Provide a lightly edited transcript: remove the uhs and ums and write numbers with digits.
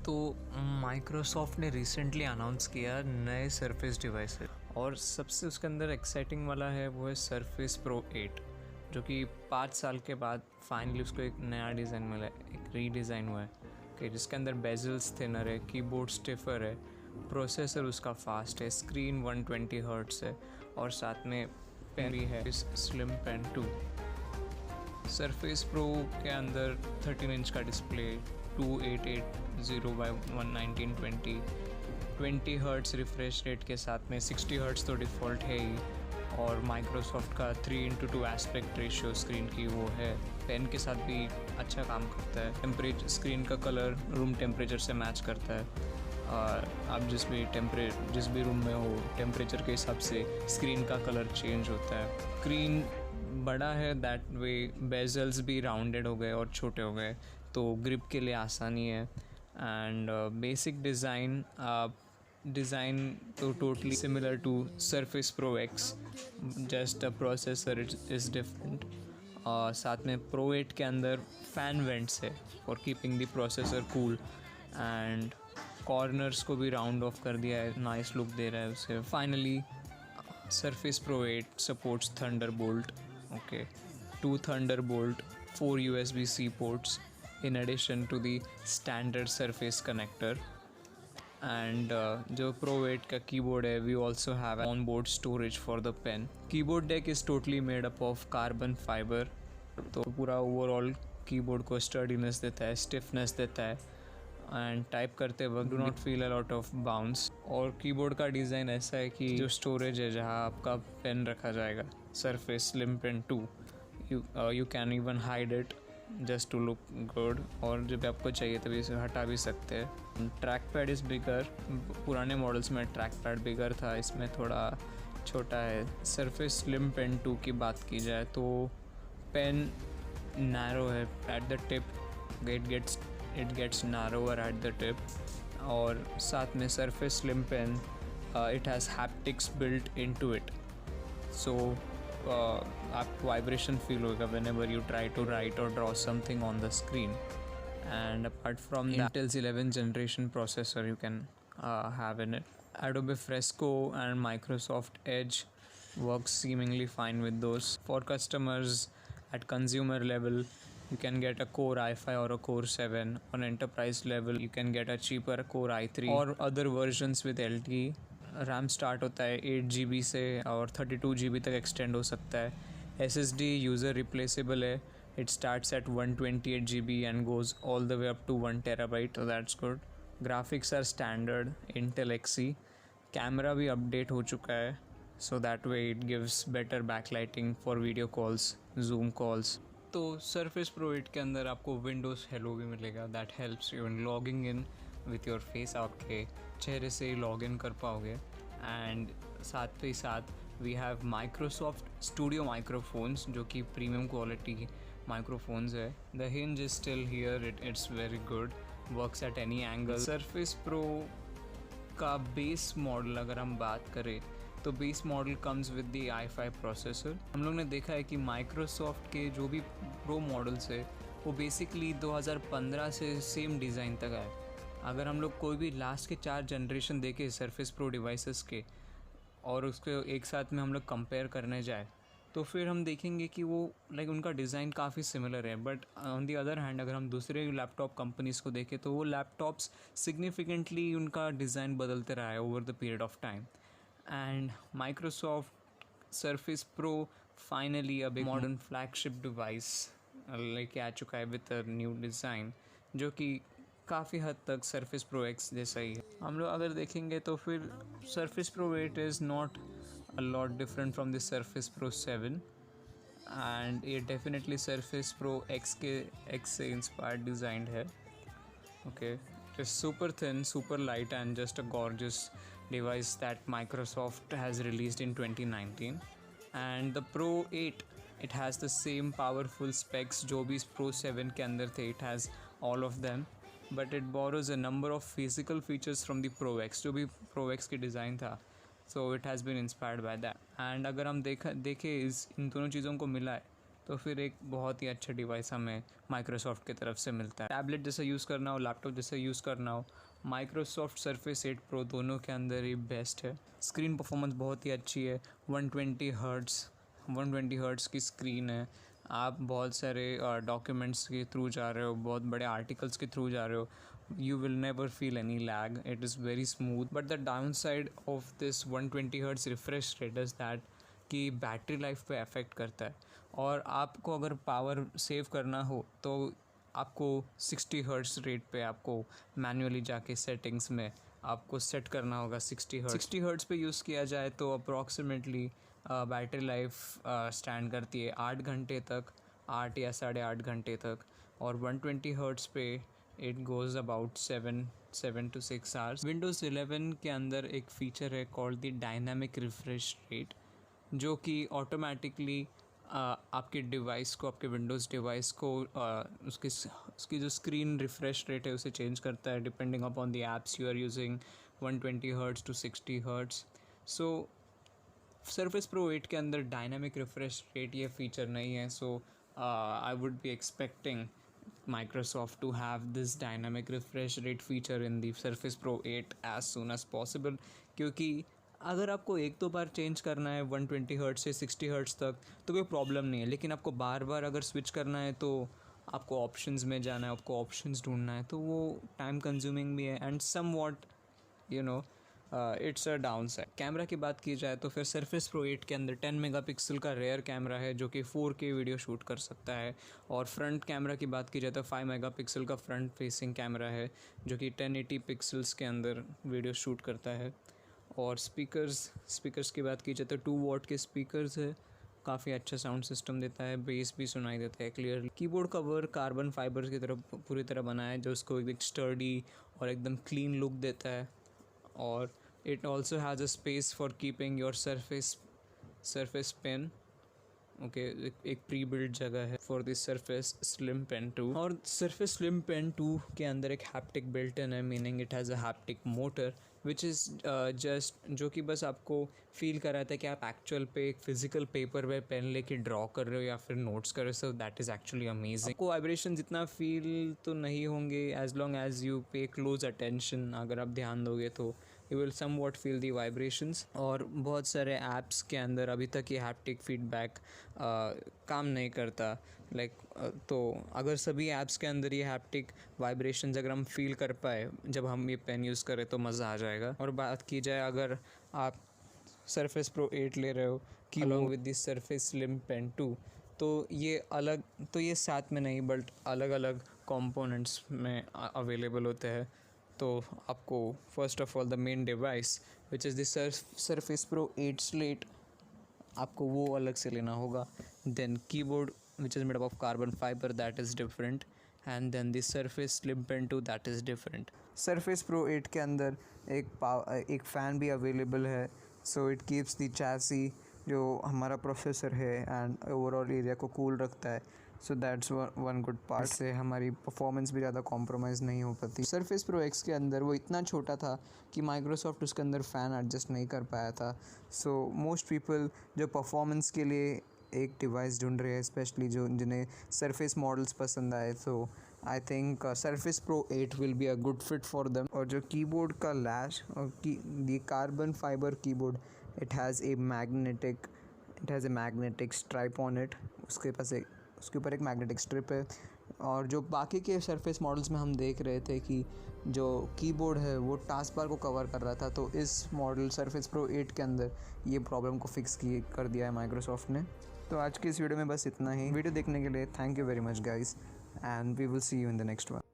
तो माइक्रोसॉफ्ट ने recently announce किया नए सरफेस डिवाइसेस, और सबसे उसके अंदर एक्साइटिंग वाला है वो है सरफेस प्रो 8, जो कि 5 साल के बाद फाइनली उसको एक नया डिज़ाइन मिला है, एक रीडिज़ाइन हुआ है कि जिसके अंदर बेजल्स थिनर है, कीबोर्ड स्टिफर है, प्रोसेसर उसका फास्ट है, स्क्रीन 120 हर्ट्स है, और साथ में पेन भी है, स्लिम पेन 2। सरफेस प्रो के अंदर 13 इंच का display, 2880 by 1920, 20 hertz refresh rate के साथ में 60 हर्ट्स तो डिफ़ॉल्ट है ही, और माइक्रोसॉफ्ट का 3:2 एस्पेक्ट रेशियो स्क्रीन की वो है। पेन के साथ भी अच्छा काम करता है। टेम्परेचर स्क्रीन का कलर रूम टेम्परेचर से मैच करता है, और आप जिस भी रूम में हो टेम्परेचर के हिसाब से स्क्रीन का कलर चेंज होता है। स्क्रीन बड़ा है, दैट वे बेजल्स भी राउंडेड हो गए और छोटे हो गए, तो ग्रिप के लिए आसानी है। एंड बेसिक डिज़ाइन तो totally similar to Surface Pro X, just processor is different. साथ में प्रो 8 के अंदर फ़ैन वेंट्स है for keeping the processor cool, and corners को भी राउंड ऑफ कर दिया है, नाइस लुक दे रहा है उसे। Finally Surface Pro 8 supports Thunderbolt, okay, 2 Thunderbolt, 4 USB-C ports in addition to the standard Surface connector. And जो Pro 8 का keyboard है, we also have onboard storage for the pen. Keyboard deck is totally made up of carbon fiber, तो पूरा overall keyboard को sturdiness देता है, stiffness देता है, एंड टाइप करते वक्त do not feel a lot of bounce. और कीबोर्ड का डिज़ाइन ऐसा है कि जो स्टोरेज है जहाँ आपका पेन रखा जाएगा, Surface Slim Pen 2, you can even hide it just to look good, और जब आपको चाहिए तभी इसे हटा भी सकते हैं। ट्रैक पैड इज़ बिगर, पुराने मॉडल्स में ट्रैक पैड बिगर था, इसमें थोड़ा छोटा है। सरफेस स्लिम पेन 2 की बात की जाए तो पेन नैरो है at the tip, it gets narrower at the tip, और साथ में Surface Slim Pen it has haptics built into it, so आपको वाइब्रेशन फील होगा whenever you try to write or draw something on the screen. And apart from Intel's 11th generation processor you can have in it. Adobe Fresco and Microsoft Edge works seemingly fine with those. For customers at consumer level, you can get a Core i5 or a Core 7. On enterprise level, you can get a cheaper Core i3 or other versions with LTE. RAM start होता है 8 GB से और 32 GB तक extend हो सकता है। SSD user replaceable है, it starts at 128 GB and goes all the way up to 1 TB, so that's good. Graphics are standard Intel Xe. Camera भी अपडेट हो चुका है, so that way it gives better backlighting for video calls, Zoom calls. तो Surface Pro 8 के अंदर आपको Windows Hello भी मिलेगा, that helps you in logging in with your face, आपके चेहरे से ही लॉग इन कर पाओगे। एंड साथ ही साथ we have Microsoft Studio microphones, जो कि प्रीमियम क्वालिटी माइक्रोफोन्स है। The hinge is still here, it's very good, works at any angle. Surface Pro का बेस मॉडल अगर हम बात करें तो base model comes with the i5 processor. हम लोग ने देखा है कि माइक्रोसॉफ्ट के जो भी प्रो मॉडल्स है वो बेसिकली 2015 से सेम डिज़ाइन तक आए। अगर हम लोग कोई भी लास्ट के 4 जनरेशन देखें सरफेस प्रो डिवाइसेस के और उसके एक साथ में हम लोग कंपेयर करने जाए तो फिर हम देखेंगे कि वो उनका डिज़ाइन काफ़ी सिमिलर है। But on the other hand अगर हम दूसरे लैपटॉप कंपनीज़ को देखें तो वो लैपटॉप्स सिग्निफिकेंटली उनका डिज़ाइन बदलते रहा है over the period of time. And Microsoft Surface Pro finally a big modern flagship device लेके आ चुका है with a new design, जो कि काफ़ी हद तक Surface Pro X जैसा ही है। हम लोग अगर देखेंगे तो फिर Surface Pro 8 is not a lot different from the Surface Pro 7, and ये definitely Surface Pro X से inspired designed है। Okay, just super thin, super light, and just a gorgeous device that Microsoft has released in 2019. And the Pro 8, it has the same powerful specs जो भी Pro 7 के अंदर थे, it has all of them, but it borrows a number of physical features from the Pro X, जो भी Pro X की design था, so it has been inspired by that. And अगर हम देखें इन दोनों चीज़ों को मिला है तो फिर एक बहुत ही अच्छा डिवाइस हमें माइक्रोसॉफ्ट की तरफ से मिलता है। टैबलेट जैसे यूज़ करना हो, लैपटॉप जैसे यूज़ करना हो, माइक्रोसॉफ्ट सरफेस 8 प्रो दोनों के अंदर ही बेस्ट है। स्क्रीन परफॉर्मेंस बहुत ही अच्छी है, 120 हर्ट्ज़ की स्क्रीन है। आप बहुत सारे डॉक्यूमेंट्स के थ्रू जा रहे हो, बहुत बड़े आर्टिकल्स के थ्रू जा रहे हो, you will never feel any lag. It is very smooth. But the downside of this 120 Hz refresh rate is that कि बैटरी लाइफ पे अफेक्ट करता है। और आपको अगर पावर सेव करना हो तो आपको 60 हर्ट्ज़ रेट पे आपको मैन्युअली जाके सेटिंग्स में आपको सेट करना होगा 60 हर्ट्ज़ पे यूज़ किया जाए तो अप्रॉक्सीमेटली बैटरी लाइफ स्टैंड करती है 8 घंटे तक, 8 या 8.5 घंटे तक। और 120 हर्ट्ज़ पे it goes about 7 to 6 hours. Windows 11 के अंदर एक फ़ीचर है called the dynamic refresh rate, जो कि ऑटोमेटिकली आपके डिवाइस को, आपके विंडोज़ डिवाइस को उसकी जो स्क्रीन रिफ्रेश रेट है उसे चेंज करता है depending upon the apps you are using, 120 hertz to 60 hertz. So surface pro 8 के अंदर डायनामिक रिफ्रेश रेट ये फ़ीचर नहीं है। So I would be expecting Microsoft to have this dynamic refresh rate feature in the Surface Pro 8 as soon as possible, क्योंकि अगर आपको एक दो बार चेंज करना है 120 हर्ट्ज़ से 60 हर्ट्ज़ तक तो कोई प्रॉब्लम नहीं है, लेकिन आपको बार बार अगर स्विच करना है तो आपको ऑप्शंस में जाना है, आपको ऑप्शंस ढूंढना है, तो वो टाइम कंज्यूमिंग भी है and somewhat it's a downside. Camera की बात की जाए तो फिर सरफेस प्रो 8 के अंदर 10 मेगापिक्सल का रेयर कैमरा है जो कि 4K वीडियो शूट कर सकता है। और फ्रंट कैमरा की बात की जाए तो 5 मेगापिक्सल का फ्रंट फेसिंग कैमरा है जो कि 1080 पिक्सल्स के अंदर वीडियो शूट करता है। और स्पीकर्स की बात की जाए तो 2 वॉट के स्पीकर्स है, काफ़ी अच्छा साउंड सिस्टम देता है, बेस भी सुनाई देता है clearly. Keyboard cover carbon fibre की तरह पूरी तरह बना है जो उसको एक स्टर्डी और एकदम क्लीन लुक देता है। और it also has a space for keeping your surface pen, okay एक प्री बिल्ड जगह है for this Surface Slim Pen 2। और सरफेस स्लिम पेन 2 के अंदर एक हैप्टिक बिल्ट इन है, meaning it has a haptic motor which is just जो कि बस आपको फील कराता है कि आप एक्चुअल पे एक फिजिकल पेपर पे पेन लेके ड्रॉ कर रहे हो या फिर नोट्स कर रहे हो। So that is actually amazing. आपको वाइब्रेशन जितना फील तो नहीं होंगे as long as you pay close attention, अगर आप ध्यान दोगे तो you will somewhat feel the vibrations. और बहुत सारे ऐप्स के अंदर अभी तक ये हैप्टिक फीडबैक काम नहीं करता तो अगर सभी ऐप्स के अंदर ये हैप्टिक वाइब्रेशंस अगर हम फील कर पाए जब हम ये पेन यूज़ करें तो मज़ा आ जाएगा। और बात की जाए अगर आप सरफेस प्रो 8 ले रहे हो कि along with this Surface Slim Pen 2, तो ये साथ में नहीं बट अलग अलग कंपोनेंट्स में अवेलेबल होते हैं। तो आपको first of all the main device which is the Surface pro 8 slate, आपको वो अलग से लेना होगा। Then keyboard which is made up of carbon fibre, that is different. And then this Surface Slim Pen 2, that is different. Surface pro 8 के अंदर एक fan भी अवेलेबल है, so it keeps the chassis जो हमारा प्रोसेसर है and overall area को cool रखता है। So that's one good part, से हमारी परफॉर्मेंस भी ज़्यादा कॉम्प्रोमाइज़ नहीं हो पाती। सरफेस प्रो एक्स के अंदर वो इतना छोटा था कि माइक्रोसॉफ्ट उसके अंदर फ़ैन एडजस्ट नहीं कर पाया था। सो मोस्ट पीपल जो परफॉर्मेंस के लिए एक डिवाइस ढूंढ रहे हैं, स्पेशली जिन्हें सरफेस मॉडल्स पसंद आए, तो I think surface pro 8 will be a good fit for them. और जो कीबोर्ड का लैश और दी carbon fibre keyboard, it has a magnetic stripe on it, उसके ऊपर एक मैग्नेटिक स्ट्रिप है। और जो बाकी के सरफेस मॉडल्स में हम देख रहे थे कि जो कीबोर्ड है वो टास्क बार को कवर कर रहा था, तो इस मॉडल सरफेस प्रो 8 के अंदर ये प्रॉब्लम को फिक्स कर दिया है माइक्रोसॉफ्ट ने। तो आज की इस वीडियो में बस इतना ही। वीडियो देखने के लिए thank you very much guys, and we will see you in the next one.